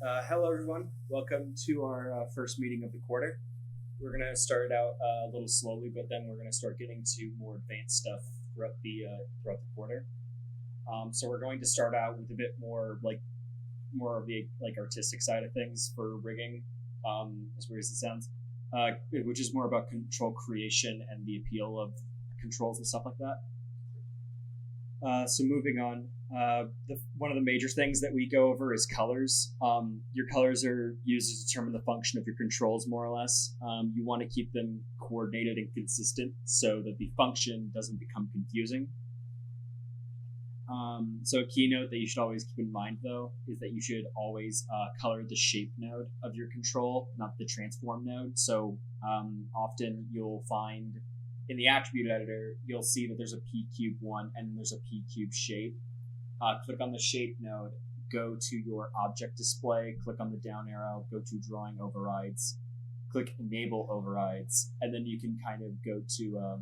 Hello, everyone. Welcome to our first meeting of the quarter. We're going to start out a little slowly, but then we're going to start getting to more advanced stuff throughout the quarter. So we're going to start out with a bit more of the artistic side of things for rigging, as weird as it sounds, which is more about control creation and the appeal of controls and stuff like that. So moving on, one of the major things that we go over is colors. Your colors are used to determine the function of your controls, more or less. You want to keep them coordinated and consistent so that the function doesn't become confusing. So a keynote that you should always keep in mind, though, is that you should always color the shape node of your control, not the transform node. So often you'll find in the attribute editor, you'll see that there's a p cube one and there's a p cube shape. Click on the shape node, go to your object display, click on the down arrow, go to drawing overrides, click enable overrides, and then you can kind of go to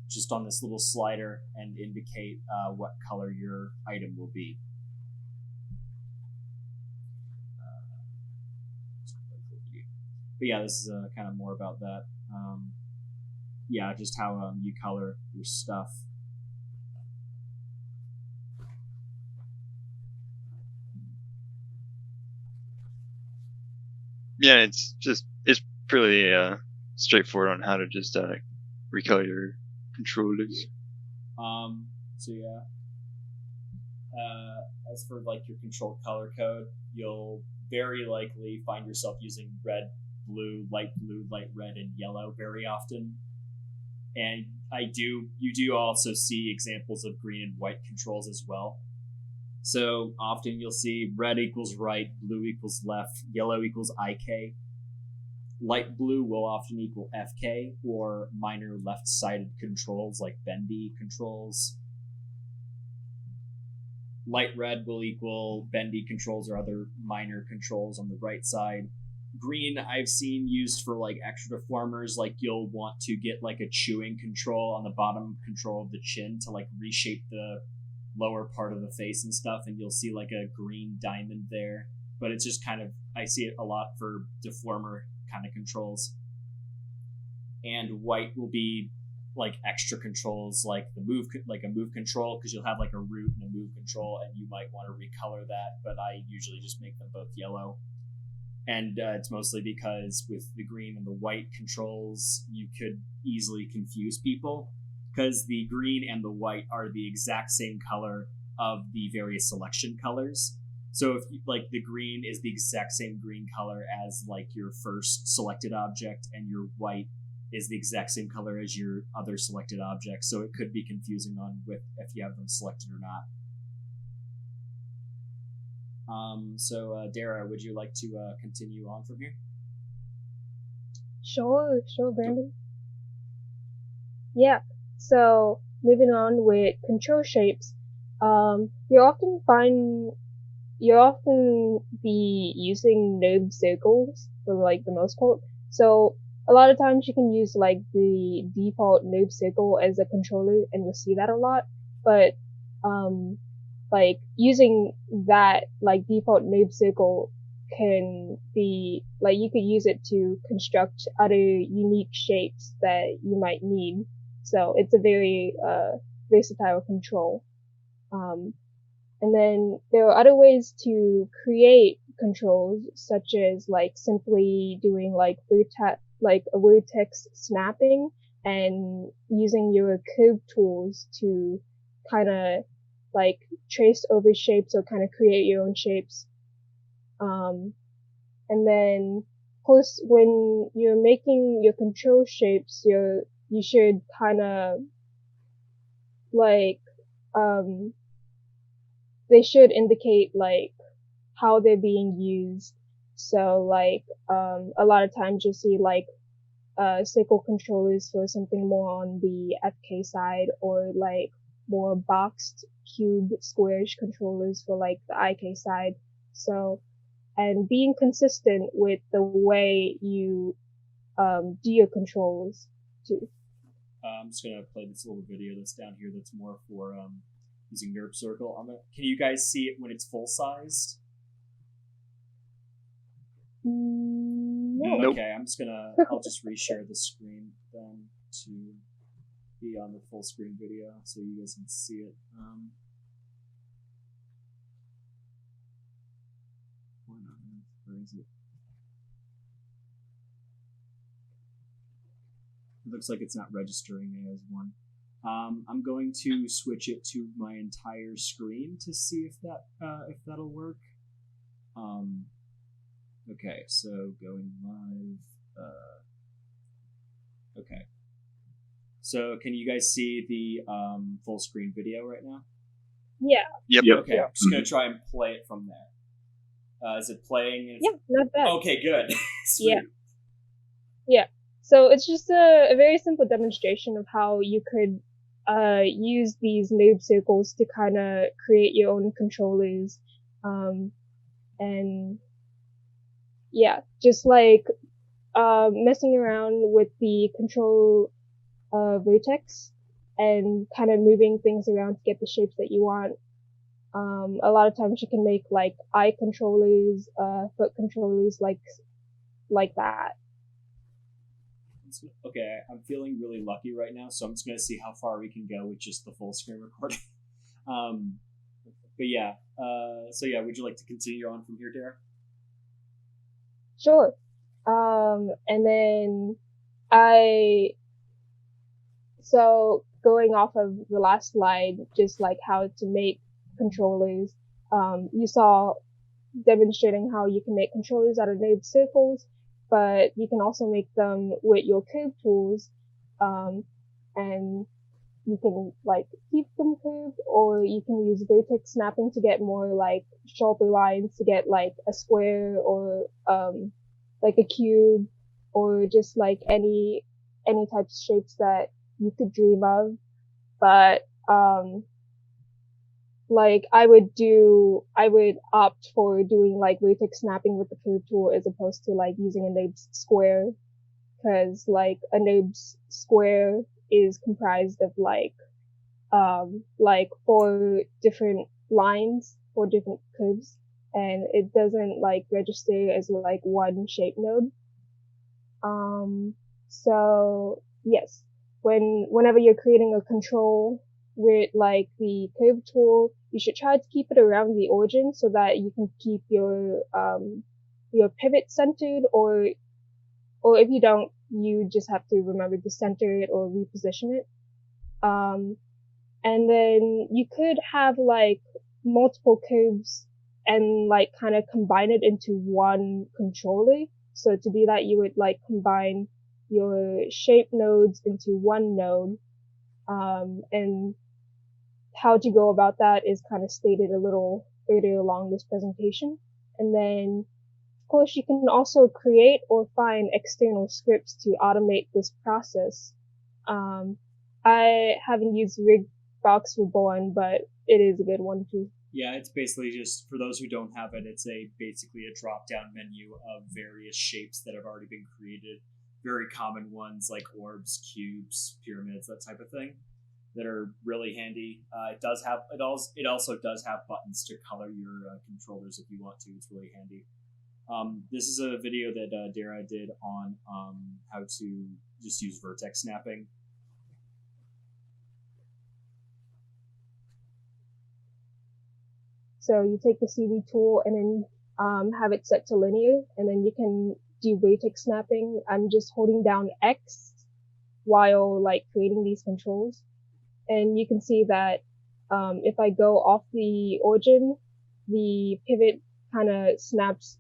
just on this little slider and indicate what color your item will be. But yeah, this is kind of more about that. Yeah, just how you color your stuff. Yeah, it's pretty straightforward on how to just recolor your controllers. So yeah. As for like your control color code, you'll very likely find yourself using red, blue, light, red, and yellow very often. And you do also see examples of green and white controls as well. So often you'll see red equals right, blue equals left, yellow equals IK. Light blue will often equal FK, or minor left-sided controls like bendy controls. Light red will equal bendy controls or other minor controls on the right side. Green I've seen used for like extra deformers, like you'll want to get like a chewing control on the bottom control of the chin to like reshape the lower part of the face and stuff, and you'll see like a green diamond there. But it's just kind of, I see it a lot for deformer kind of controls. And white will be like extra controls, like a move control, because you'll have like a root and a move control, and you might want to recolor that. But I usually just make them both yellow. And it's mostly because with the green and the white controls, you could easily confuse people, because the green and the white are the exact same color of the various selection colors. So if like the green is the exact same green color as like your first selected object, and your white is the exact same color as your other selected object, so it could be confusing on with if you have them selected or not. So Dara, would you like to continue on from here? Sure, Brandon. Yeah. So moving on with control shapes, you often be using noob circles for like the most part. So a lot of times you can use like the default noob circle as a controller, and you'll see that a lot. But like using that like default noob circle can be like you could use it to construct other unique shapes that you might need. So it's a very versatile control. Um, and then there are other ways to create controls, such as like simply doing like a vertex snapping and using your curve tools to kind of like trace over shapes or kind of create your own shapes. And then, of course, when you're making your control shapes, you should kind of like they should indicate like how they're being used. So like a lot of times you'll see like circle controllers for something more on the FK side, or like more boxed cube squarish controllers for like the IK side. So and being consistent with the way you do your controls too. I'm just gonna play this little video that's down here. That's more for using NERP Circle. Can you guys see it when it's full sized? No. Nope. Okay, I'll just reshare the screen then to be on the full screen video so you guys can see it. Where is it? It looks like it's not registering as one. I'm going to switch it to my entire screen to see if that'll work. Okay, so going live. Okay. So can you guys see the full screen video right now? Yeah. Yep. Okay, I'm just gonna try and play it from there. Is it playing? Yeah, not bad. Okay, good. Sweet. Yeah. So it's just a very simple demonstration of how you could use these noob circles to kind of create your own controllers. And yeah, just like messing around with the control vertex and kind of moving things around to get the shapes that you want. A lot of times you can make like eye controllers, foot controllers, like that. Okay, I'm feeling really lucky right now, so I'm just gonna see how far we can go with just the full screen recording. But yeah, so yeah, would you like to continue on from here, Dara? Sure. And then so going off of the last slide, just like how to make controllers, you saw demonstrating how you can make controllers out of noob circles, but you can also make them with your curve tools, and you can like keep them curved, or you can use vertex snapping to get more like sharper lines to get like a square or like a cube, or just like any type of shapes that you could dream of. But like I would opt for doing like vertex snapping with the curve tool as opposed to like using a noob square, because like a noob square is comprised of like 4 different lines, 4 different curves, and it doesn't like register as like one shape node. So yes, whenever you're creating a control with like the curve tool, you should try to keep it around the origin so that you can keep your pivot centered, or if you don't, you just have to remember to center it or reposition it. And then you could have like multiple curves and like kind of combine it into one controller. So to do that, you would like combine your shape nodes into one node. And how to go about that is kind of stated a little further along this presentation. And then, of course, you can also create or find external scripts to automate this process. I haven't used Rigbox Reborn, but it is a good one too. Yeah, it's basically just, for those who don't have it, it's basically a drop-down menu of various shapes that have already been created. Very common ones like orbs, cubes, pyramids, that type of thing, that are really handy. It also does have buttons to color your controllers if you want to. It's really handy. This is a video that Dara did on how to just use vertex snapping. So you take the CD tool and then have it set to linear, and then you can do vertex snapping. I'm just holding down X while like creating these controls. And you can see that if I go off the origin, the pivot kind of snaps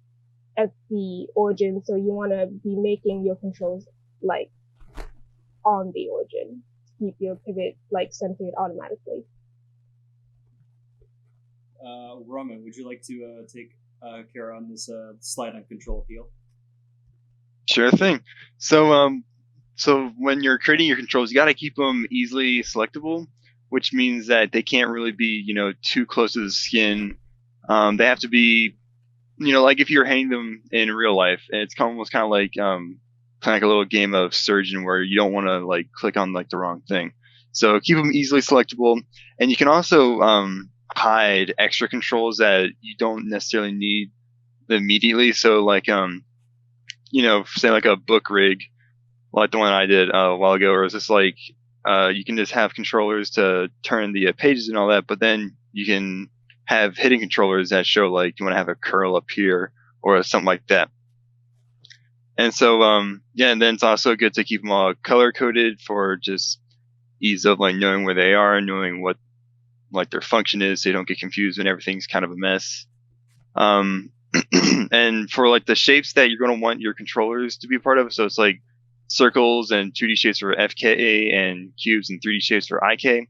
at the origin, so you want to be making your controls like on the origin to keep your pivot like centered automatically. Roman, would you like to take care on this slide on control appeal? Sure thing. So when you're creating your controls, you got to keep them easily selectable, which means that they can't really be, too close to the skin. They have to be, like if you're hanging them in real life, and it's almost kind of like a little game of surgeon where you don't want to like click on like the wrong thing. So keep them easily selectable, and you can also hide extra controls that you don't necessarily need immediately. So like say like a book rig, like the one I did a while ago, or is this like you can just have controllers to turn the pages and all that, but then you can have hidden controllers that show like you want to have a curl up here or something like that. And so and then it's also good to keep them all color coded for just ease of like knowing where they are, knowing what like their function is, so you don't get confused when everything's kind of a mess. And for like the shapes that you're going to want your controllers to be part of, so it's like circles and 2D shapes for FK and cubes and 3D shapes for IK.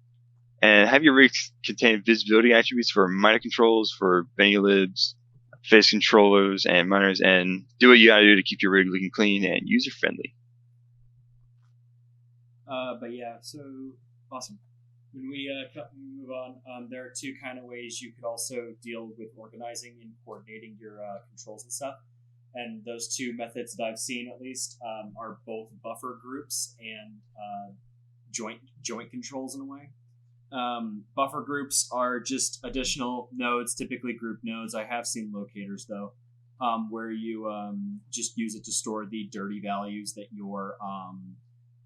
And have your rigs contain visibility attributes for minor controls, for bendy libs, face controllers, and minors, and do what you gotta do to keep your rig looking clean and user friendly. But yeah, so awesome. When we move on, there are two kind of ways you could also deal with organizing and coordinating your controls and stuff. And those two methods that I've seen, at least, are both buffer groups and joint controls in a way. Buffer groups are just additional nodes, typically group nodes. I have seen locators though, where you just use it to store the dirty values that your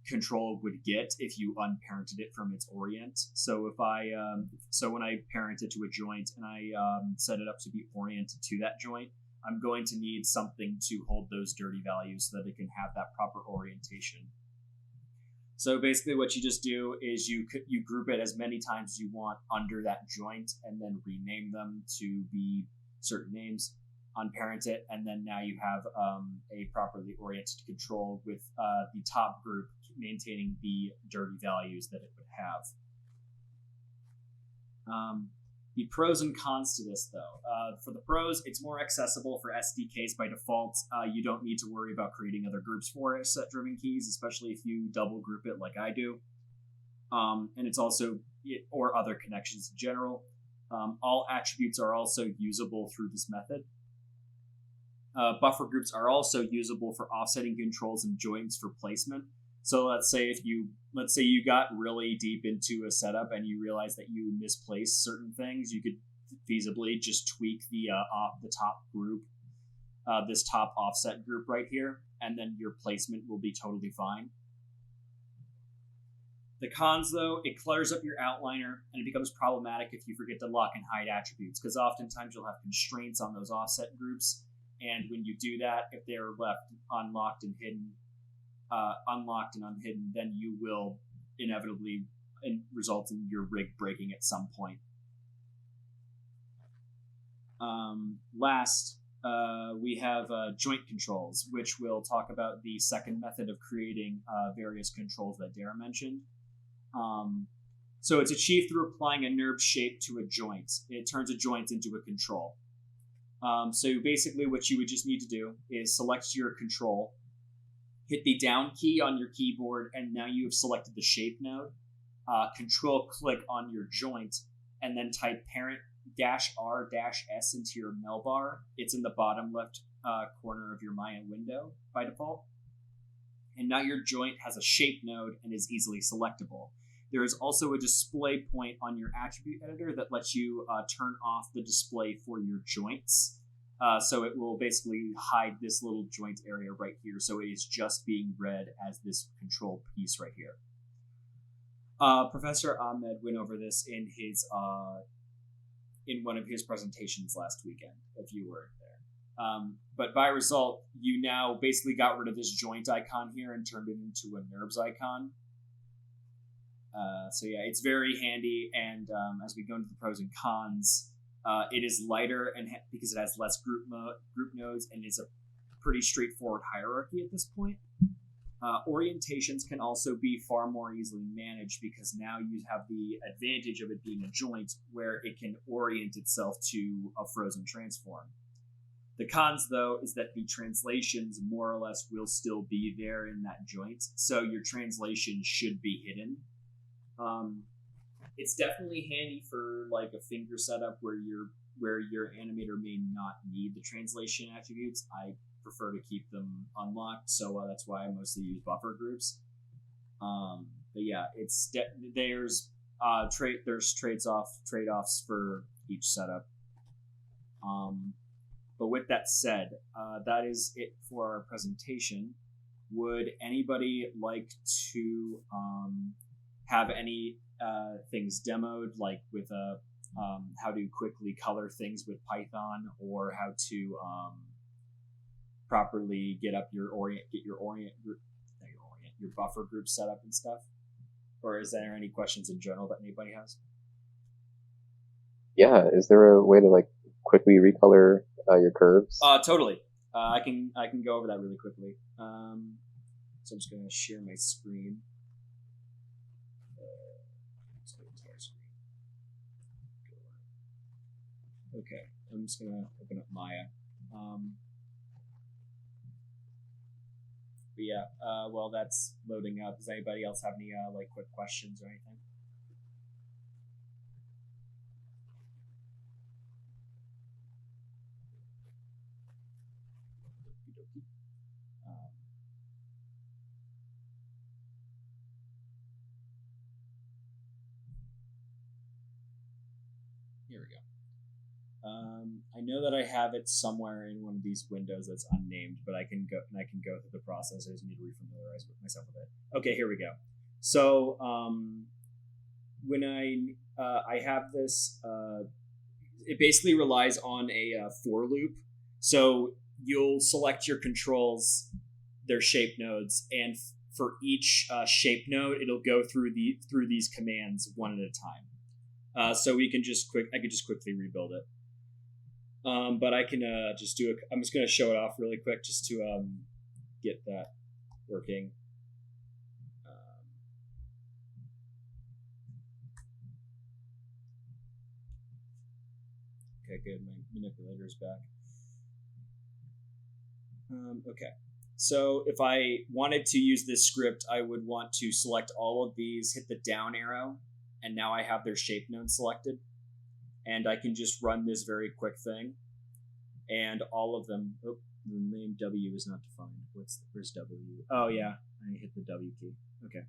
control would get if you unparented it from its orient. So if when I parent it to a joint and I set it up to be oriented to that joint, I'm going to need something to hold those dirty values so that it can have that proper orientation. So basically what you just do is you group it as many times as you want under that joint and then rename them to be certain names, unparent it, and then now you have a properly oriented control with the top group maintaining the dirty values that it would have. The pros and cons to this, though. For the pros, it's more accessible for SDKs by default. You don't need to worry about creating other groups for set-driven keys, especially if you double group it like I do. And it's also, or other connections in general. All attributes are also usable through this method. Buffer groups are also usable for offsetting controls and joints for placement. So let's say you got really deep into a setup and you realize that you misplaced certain things, you could feasibly just tweak the top group, this top offset group right here, and then your placement will be totally fine. The cons, though, it clutters up your outliner and it becomes problematic if you forget to lock and hide attributes, because oftentimes you'll have constraints on those offset groups, and when you do that, if they're left unlocked and unhidden, then you will inevitably result in your rig breaking at some point. Last, we have joint controls, which will talk about the second method of creating various controls that Dara mentioned. So it's achieved through applying a NURB shape to a joint. It turns a joint into a control. So basically what you would just need to do is select your control, hit the down key on your keyboard, and now you have selected the shape node. Control click on your joint, and then type parent-r-s into your mel bar. It's in the bottom left corner of your Maya window by default. And now your joint has a shape node and is easily selectable. There is also a display point on your attribute editor that lets you turn off the display for your joints. So it will basically hide this little joint area right here. So it is just being read as this control piece right here. Professor Ahmed went over this in his in one of his presentations last weekend, if you were there. But by result, you now basically got rid of this joint icon here and turned it into a NURBS icon. So yeah, it's very handy, and as we go into the pros and cons, it is lighter and because it has less group nodes and is a pretty straightforward hierarchy at this point. Orientations can also be far more easily managed because now you have the advantage of it being a joint where it can orient itself to a frozen transform. The cons, though, is that the translations more or less will still be there in that joint, so your translation should be hidden. It's definitely handy for like a finger setup where your animator may not need the translation attributes. I prefer to keep them unlocked, so that's why I mostly use buffer groups. But yeah, there's trade-offs for each setup. But with that said, that is it for our presentation. Would anybody like to have any things demoed, like with how to quickly color things with Python, or how to properly get your buffer group set up and stuff? Or is there any questions in general that anybody has? Yeah, is there a way to like quickly recolor your curves? Totally. I can go over that really quickly. So I'm just gonna share my screen. Okay, I'm just gonna open up Maya. But yeah, well, that's loading up. Does anybody else have any like quick questions or anything? Here we go. I know that I have it somewhere in one of these windows that's unnamed, but I can go through the process. I just need to refamiliarize myself with it. Okay, here we go. So when I have this, it basically relies on a for loop. So you'll select your controls, their shape nodes, and for each shape node, it'll go through these commands one at a time. So I could just quickly rebuild it. But I can just do it. I'm just going to show it off really quick just to get that working. Okay, good. My manipulator's back. Okay. So if I wanted to use this script, I would want to select all of these, hit the down arrow, and now I have their shape node selected. And I can just run this very quick thing. And all of them... Oh, the name W is not defined. Where's W? Oh, yeah. I hit the W key. Okay.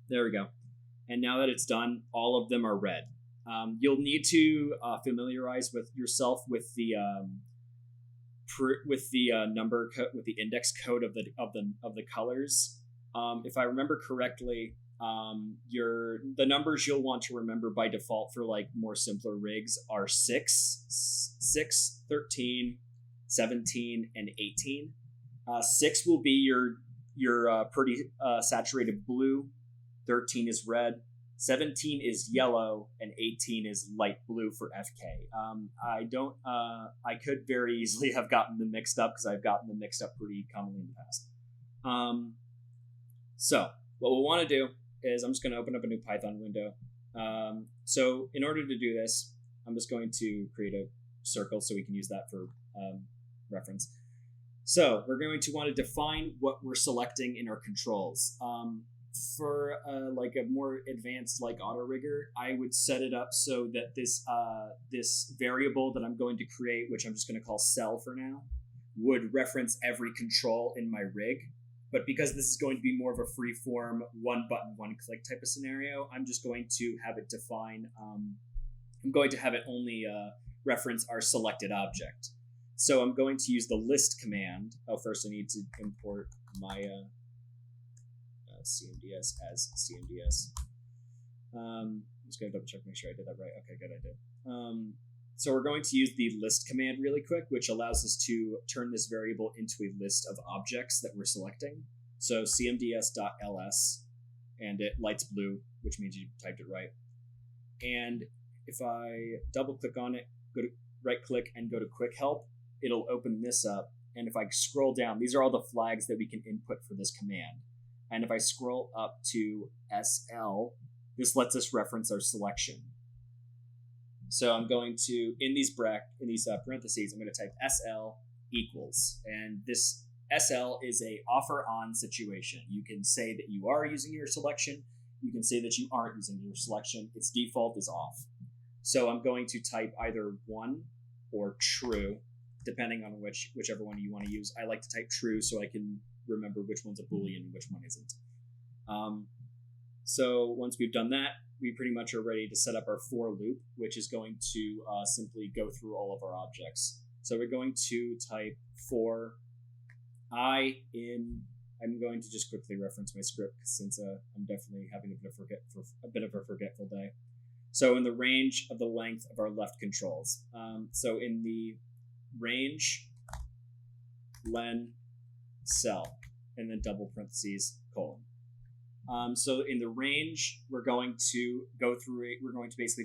There we go. And now that it's done, all of them are red. You'll need to familiarize yourself with the number code, with the index code of the colors. If I remember correctly, the numbers you'll want to remember by default for like more simpler rigs are 6, 13, 17, and 18. 6 will be your pretty saturated blue. 13 is red. 17 is yellow, and 18 is light blue for FK. I could very easily have gotten them mixed up because I've gotten them mixed up pretty commonly in the past. So what we'll want to do is I'm just going to open up a new Python window. So in order to do this, I'm just going to create a circle so we can use that for reference. So we're going to want to define what we're selecting in our controls. For like a more advanced like auto rigger, I would set it up so that this variable that I'm going to create, which I'm just going to call cell for now, would reference every control in my rig. But because this is going to be more of a free form, one button, one click type of scenario, I'm just going to have it define. I'm going to have it only reference our selected object. So I'm going to use the list command. Oh, first I need to import my CMDS as CMDS. I'm just going to double check, make sure I did that right. Okay, good, I did. So we're going to use the list command really quick, which allows us to turn this variable into a list of objects that we're selecting. So cmds.ls, and it lights blue, which means you typed it right. And if I double click on it, go to right click and go to quick help, it'll open this up. And if I scroll down, these are all the flags that we can input for this command. And if I scroll up to SL, this lets us reference our selection. So I'm going to, in these parentheses, I'm going to type SL equals. And this SL is a offer on situation. You can say that you are using your selection. You can say that you aren't using your selection. Its default is off. So I'm going to type either 1 or true, depending on whichever one you want to use. I like to type true so I can remember which one's a Boolean and which one isn't. So once we've done that, we pretty much are ready to set up our for loop, which is going to simply go through all of our objects. So we're going to type for I in. I'm going to just quickly reference my script since I'm definitely having a bit of a forgetful day. So in the range of the length of our left controls. So in the range, len, cell, and then double parentheses, colon. So in the range, we're going to go through it. We're going to basically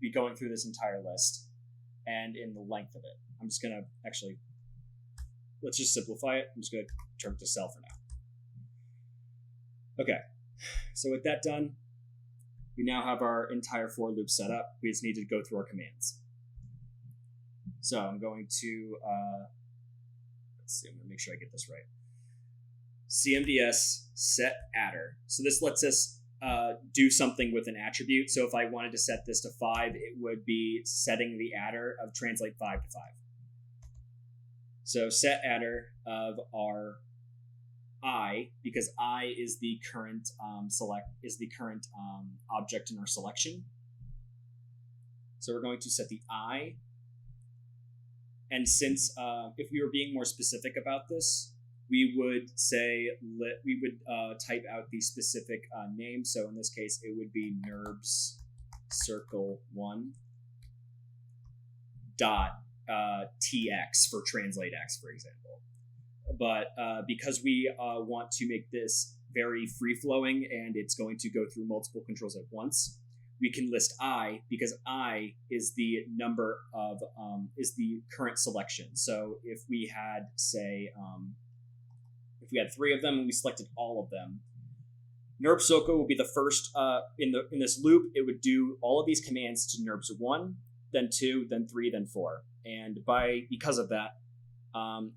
be going through this entire list, and in the length of it. I'm just going to actually, let's just simplify it. I'm just going to turn it to cell for now. Okay, so with that done, we now have our entire for loop set up. We just need to go through our commands. So I'm going to, let's see, I'm going to make sure I get this right. CMDS set adder. So this lets us do something with an attribute. So if I wanted to set this to 5, it would be setting the adder of translate 5 to 5. So set adder of our I, because I is the current object in our selection. So we're going to set the I. And since if we were being more specific about this, we would say type out the specific name. So in this case, it would be NURBS circle 1 dot tx for translate x, for example. But because we want to make this very free-flowing and it's going to go through multiple controls at once, we can list I, because I is the number of is the current selection. So if we had, say, if we had 3 of them and we selected all of them, NURBS Soko will be the first in this loop. It would do all of these commands to NURBS 1, then 2, then 3, then 4, and because of that,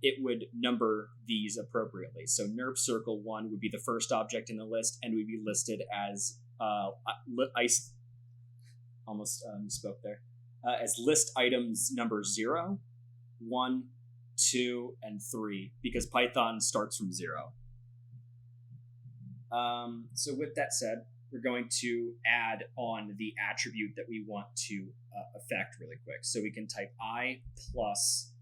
it would number these appropriately. So NURBS Circle 1 would be the first object in the list and would be listed as as list items number 0, 1, 2, and 3, because Python starts from 0. So with that said, we're going to add on the attribute that we want to affect really quick. So we can type I plus,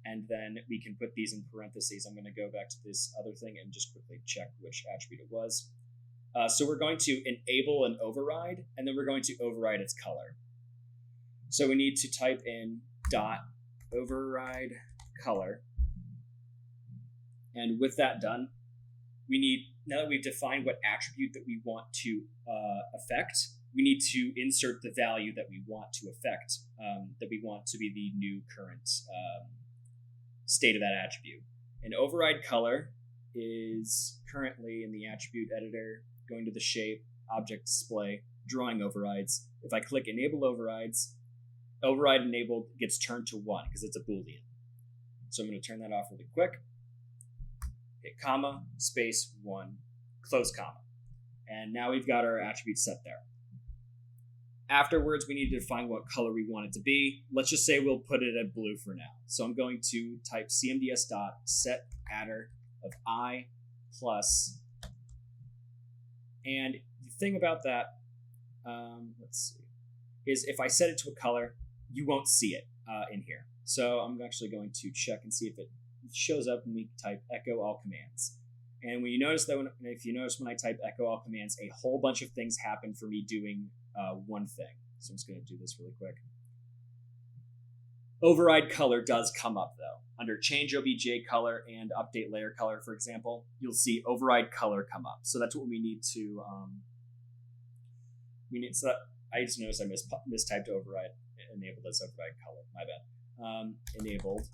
and then we can put these in parentheses. I'm going to go back to this other thing and just quickly check which attribute it was. So we're going to enable an override, and then we're going to override its color. So we need to type in dot override color. And with that done, we need, now that we've defined what attribute that we want to affect, we need to insert the value that we want to affect, that we want to be the new current state of that attribute. And override color is currently in the attribute editor, going to the shape, object display, drawing overrides. If I click enable overrides, override enabled gets turned to 1 because it's a Boolean. So I'm going to turn that off really quick. Hit comma, space, 1, close comma. And now we've got our attribute set there. Afterwards, we need to define what color we want it to be. Let's just say we'll put it at blue for now. So I'm going to type cmds.set adder of I plus. And the thing about that, let's see, is if I set it to a color, you won't see it in here. So I'm actually going to check and see if it shows up when we type echo all commands. And when you notice that, if you notice when I type echo all commands, a whole bunch of things happen for me doing one thing. So I'm just going to do this really quick. Override color does come up though. Under change obj color and update layer color, for example, you'll see override color come up. So that's what we need to. So I just noticed I mistyped override. Enabled as override color. My bad. Enabled.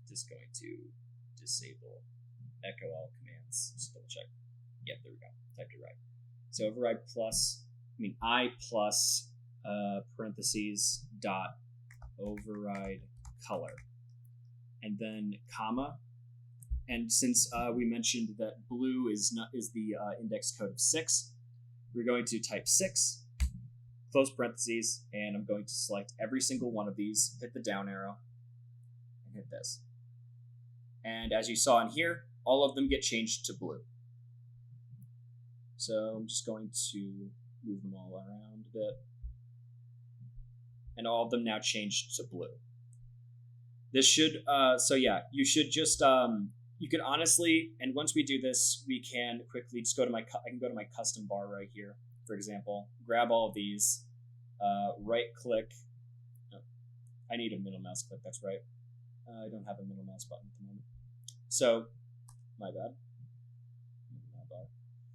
Just going to disable echo all commands. Just double check. Yep, there we go. Typed it right. So override plus, I plus parentheses dot override color, and then comma. And since we mentioned that blue is the index code of 6, we're going to type 6, close parentheses, and I'm going to select every single one of these, hit the down arrow, and hit this. And as you saw in here, all of them get changed to blue. So I'm just going to move them all around a bit. and all of them now changed to blue. This should, you should just, you could honestly, and once we do this, we can quickly just I can go to my custom bar right here, for example, grab all of these, right click. Oh, I need a middle mouse click, that's right. I don't have a middle mouse button at the moment. So, my bad.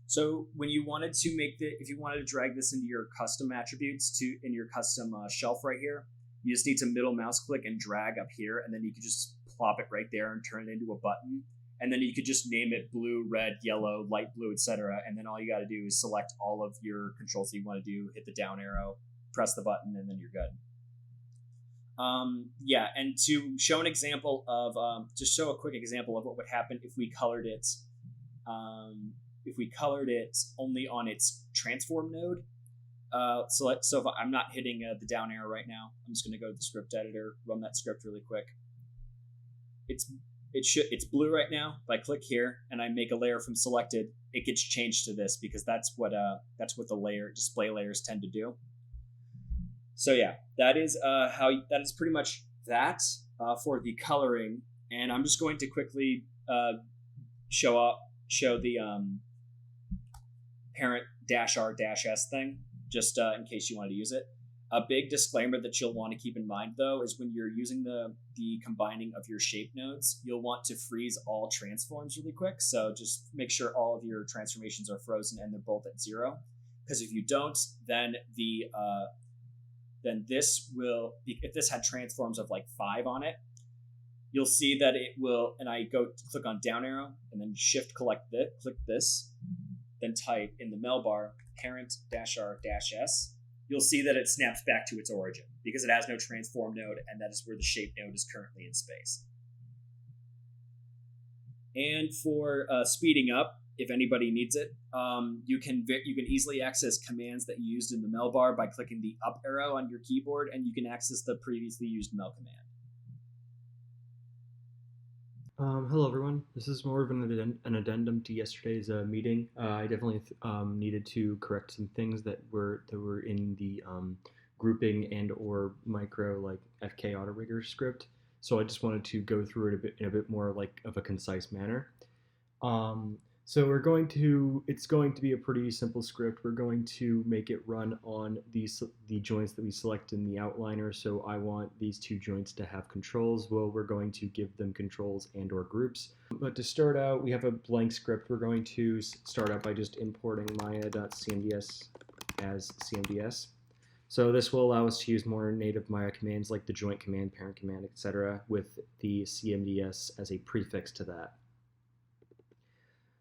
So when you wanted to if you wanted to drag this into your custom attributes in your custom shelf right here, you just need to middle mouse click and drag up here, and then you could just plop it right there and turn it into a button. And then you could just name it blue, red, yellow, light blue, etc. And then all you got to do is select all of your controls that you want to do, hit the down arrow, press the button, and then you're good. And to show an example of, just show a quick example of what would happen if we colored it, only on its transform node. So if I'm not hitting the down arrow right now, I'm just going to go to the script editor, run that script really quick. It's blue right now. If I click here and I make a layer from selected, it gets changed to this because that's what the display layers tend to do. So yeah, that is pretty much that for the coloring. And I'm just going to quickly show the parent -R-S thing, just in case you want to use it. A big disclaimer that you'll want to keep in mind, though, is when you're using the combining of your shape nodes, you'll want to freeze all transforms really quick. So just make sure all of your transformations are frozen and they're both at 0. Because if you don't, then if this had transforms of like 5 on it, you'll see that it will, and I go to click on down arrow and then shift click this, then type in the mel bar parent -R-S. You'll see that it snaps back to its origin because it has no transform node, and that is where the shape node is currently in space. And for speeding up, if anybody needs it, you can easily access commands that you used in the mel bar by clicking the up arrow on your keyboard, and you can access the previously used mel command. Hello everyone. This is more of an addendum to yesterday's meeting. I definitely needed to correct some things that were in the grouping and or micro like FK auto rigger script. So I just wanted to go through it in a bit more like of a concise manner. So it's going to be a pretty simple script. We're going to make it run on the joints that we select in the outliner. So I want these 2 joints to have controls. Well, we're going to give them controls and or groups. But to start out, we have a blank script. We're going to start out by just importing maya.cmds as cmds. So this will allow us to use more native Maya commands like the joint command, parent command, etc. with the cmds as a prefix to that.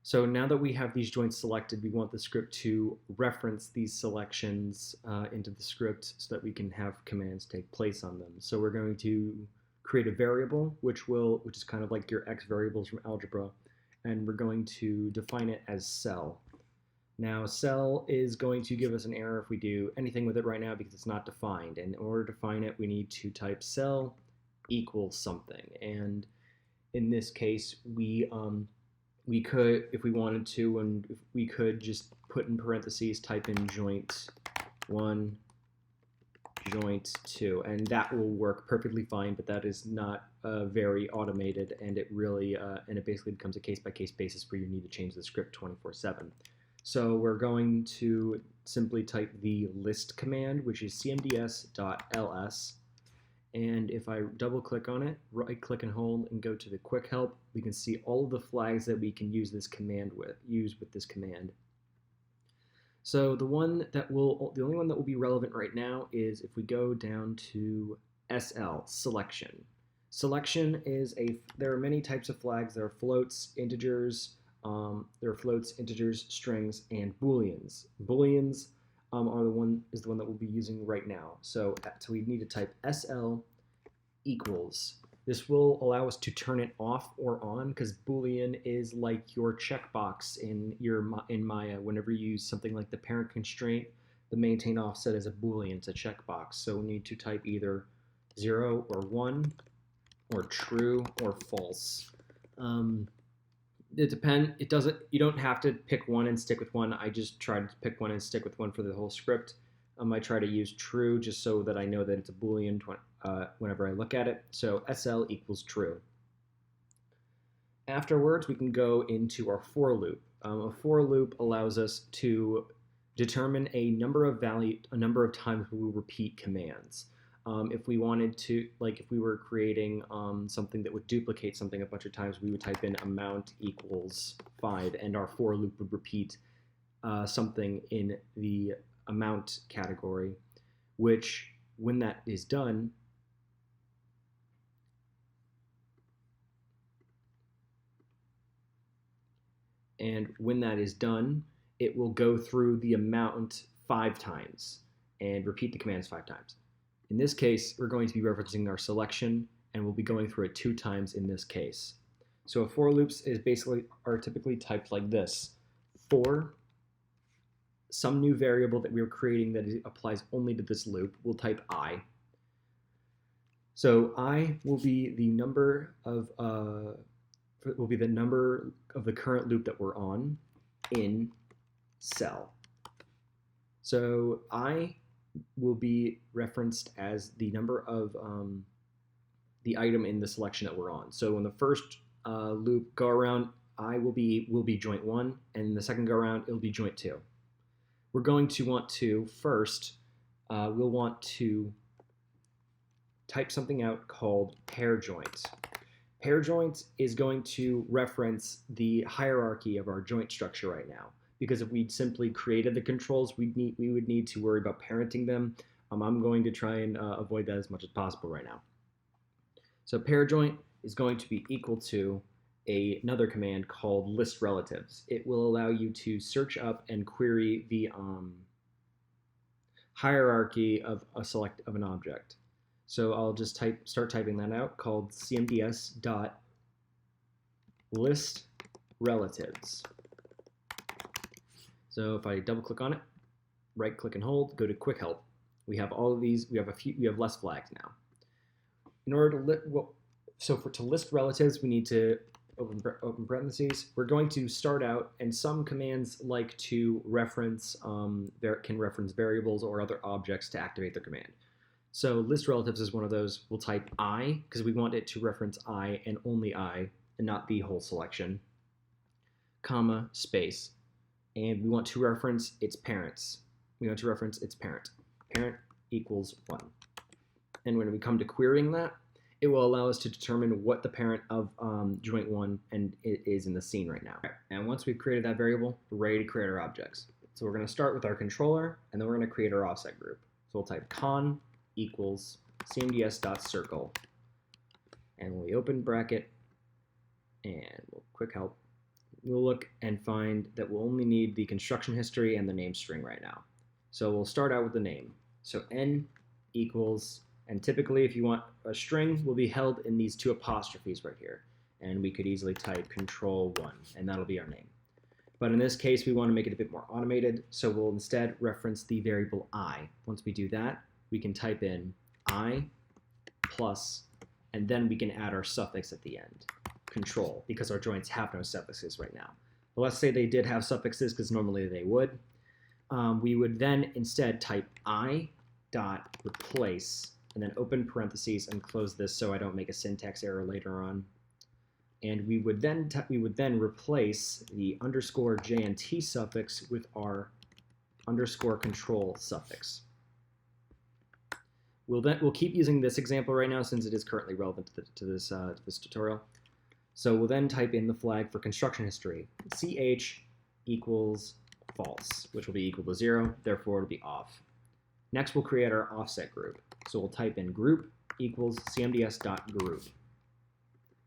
So now that we have these joints selected, we want the script to reference these selections into the script so that we can have commands take place on them. So we're going to create a variable, which is kind of like your X variables from algebra, and we're going to define it as cell. Now cell is going to give us an error if we do anything with it right now because it's not defined. And in order to define it, we need to type cell equals something. And in this case, we could, if we wanted to, and if we could just put in parentheses, type in joint 1, joint 2, and that will work perfectly fine, but that is not very automated, and it really, and it basically becomes a case-by-case basis where you need to change the script 24/7. So we're going to simply type the list command, which is cmds.ls. And if I double click on it, right click and hold and go to the quick help, we can see all of the flags that we can use with this command. So the only one that will be relevant right now is if we go down to SL, selection. Selection is there are many types of flags. There are floats, integers, strings, and booleans. Booleans is the one that we'll be using right now. So we need to type SL equals. This will allow us to turn it off or on because Boolean is like your checkbox in Maya. Whenever you use something like the parent constraint, the maintain offset is a Boolean, it's a checkbox. So we need to type either 0 or 1 or true or false. You don't have to pick one and stick with one. I just tried to pick one and stick with one for the whole script. I try to use true just so that I know that it's a Boolean whenever I look at it. So SL equals true. Afterwards, we can go into our for loop. A for loop allows us to determine a number of times we will repeat commands. If we wanted to, like if we were creating something that would duplicate something a bunch of times, we would type in amount equals 5, and our for loop would repeat something in the amount category, which when that is done, it will go through the amount 5 times and repeat the commands 5 times. In this case, we're going to be referencing our selection, and we'll be going through it 2 times in this case. So a for loops are typically typed like this: for some new variable that we're creating that applies only to this loop, we'll type I. So I will be the number of the current loop that we're on in cell. So I will be referenced as the number of the item in the selection that we're on. So in the first loop go around, I will be joint 1, and in the second go around, it'll be joint 2. We're going to want to first, we'll want to type something out called pair joint. Pair joint is going to reference the hierarchy of our joint structure right now, because if we'd simply created the controls, we would need to worry about parenting them. I'm going to try and avoid that as much as possible right now. So pair joint is going to be equal to another command called list relatives. It will allow you to search up and query the hierarchy of an object. So I'll just start typing that out, called cmds dot list relatives. So if I double click on it, right click and hold, go to quick help. We have all of these. We have less flags now. In order to list relatives, we need to open parentheses. We're going to start out, and some commands like to reference can reference variables or other objects to activate their command. So list relatives is one of those. We'll type I because we want it to reference I and only I, and not the whole selection, comma, space. And we want to reference its parents. We want to reference its parent. Parent equals 1. And when we come to querying that, it will allow us to determine what the parent of joint 1 and it is in the scene right now. And once we've created that variable, we're ready to create our objects. So we're going to start with our controller, and then we're going to create our offset group. So we'll type con equals cmds.circle, and we open bracket, and we'll quick help. We'll look and find that we'll only need the construction history and the name string right now. So we'll start out with the name. So n equals, and typically if you want a string, will be held in these 2 apostrophes right here. And we could easily type control1, and that'll be our name. But in this case, we want to make it a bit more automated, so we'll instead reference the variable I. Once we do that, we can type in I plus, and then we can add our suffix at the end, control, because our joints have no suffixes right now. But let's say they did have suffixes, because normally they would. We would then instead type I dot replace, and then open parentheses and close this so I don't make a syntax error later on. And we would then replace the underscore JNT suffix with our underscore control suffix. We'll keep using this example right now since it is currently relevant to this tutorial. So we'll then type in the flag for construction history. CH equals false, which will be equal to 0, therefore it'll be off. Next we'll create our offset group. So we'll type in group equals cmds.group.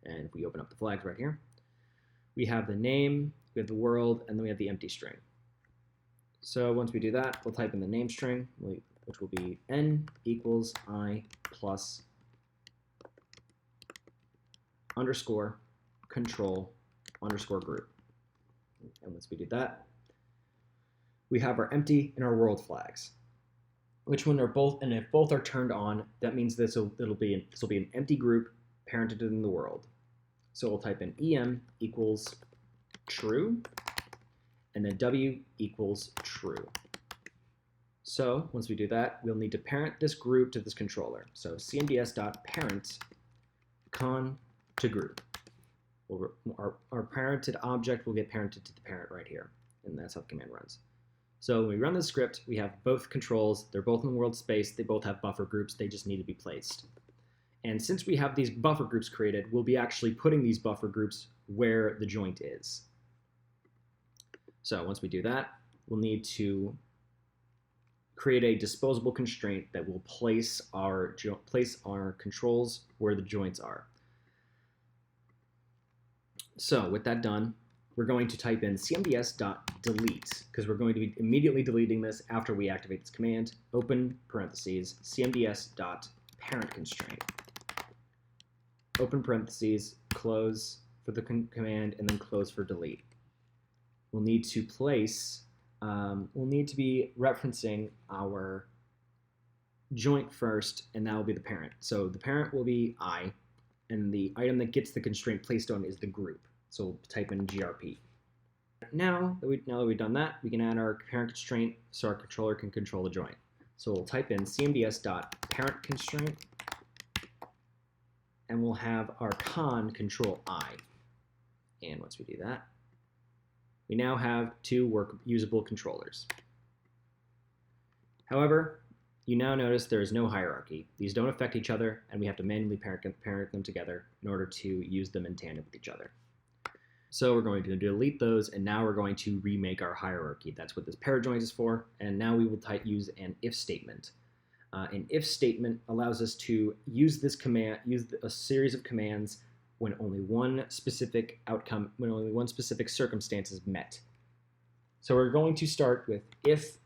And if we open up the flags right here, we have the name, we have the world, and then we have the empty string. So once we do that, we'll type in the name string, which will be n equals I plus underscore control underscore group. And once we do that, we have our empty and our world flags, which when they're both, and if both are turned on, that means this will be an empty group parented in the world. So we'll type in em equals true, and then w equals true. So once we do that, we'll need to parent this group to this controller. So cmds.parent con to group. Our parented object will get parented to the parent right here, and that's how the command runs. So when we run the script, we have both controls. They're both in the world space. They both have buffer groups. They just need to be placed. And since we have these buffer groups created, we'll be actually putting these buffer groups where the joint is. So once we do that, we'll need to create a disposable constraint that will place our controls where the joints are. So with that done, we're going to type in cmds.delete, because we're going to be immediately deleting this after we activate this command. Open parentheses, cmds.parent constraint. Open parentheses, close for the command, and then close for delete. We'll need to place, we'll need to be referencing our joint first, and that will be the parent. So the parent will be I, and the item that gets the constraint placed on is the group. So we'll type in grp. Now that we've done that, we can add our parent constraint so our controller can control the joint. So we'll type in cmds.parent constraint, and we'll have our con control I. And once we do that, we now have two usable controllers. However, you now notice there is no hierarchy. These don't affect each other, and we have to manually parent them together in order to use them in tandem with each other. So we're going to delete those, and now we're going to remake our hierarchy. That's what this pair joint is for, and now we will use an if statement. An if statement allows us to use this command, use a series of commands when only one specific outcome, when only one specific circumstance is met. So we're going to start with if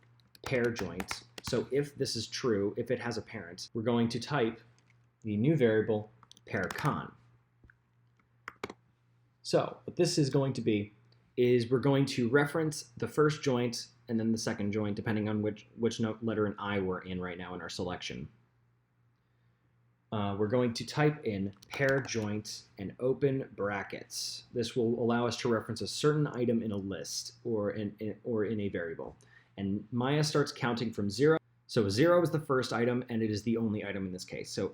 pair joint. So if this is true, if it has a parent, we're going to type the new variable pair con. So what this is going to be is we're going to reference the first joint and then the second joint, depending on which letter in I we're in right now in our selection. We're going to type in pair joint and open brackets. This will allow us to reference a certain item in a list or in a variable. And Maya starts counting from 0. So 0 is the first item, and it is the only item in this case. So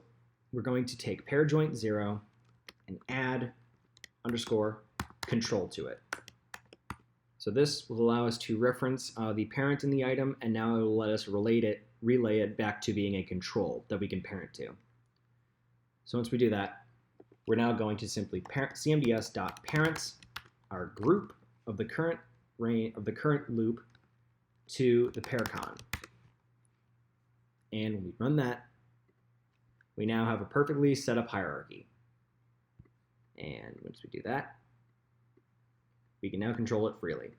we're going to take pair joint 0 and add underscore control to it. So this will allow us to reference the parent in the item, and now it will let us relay it back to being a control that we can parent to. So once we do that, we're now going to simply cmds.parents our group of the current loop to the pair con. And when we run that, we now have a perfectly set up hierarchy. And once we do that, we can now control it freely.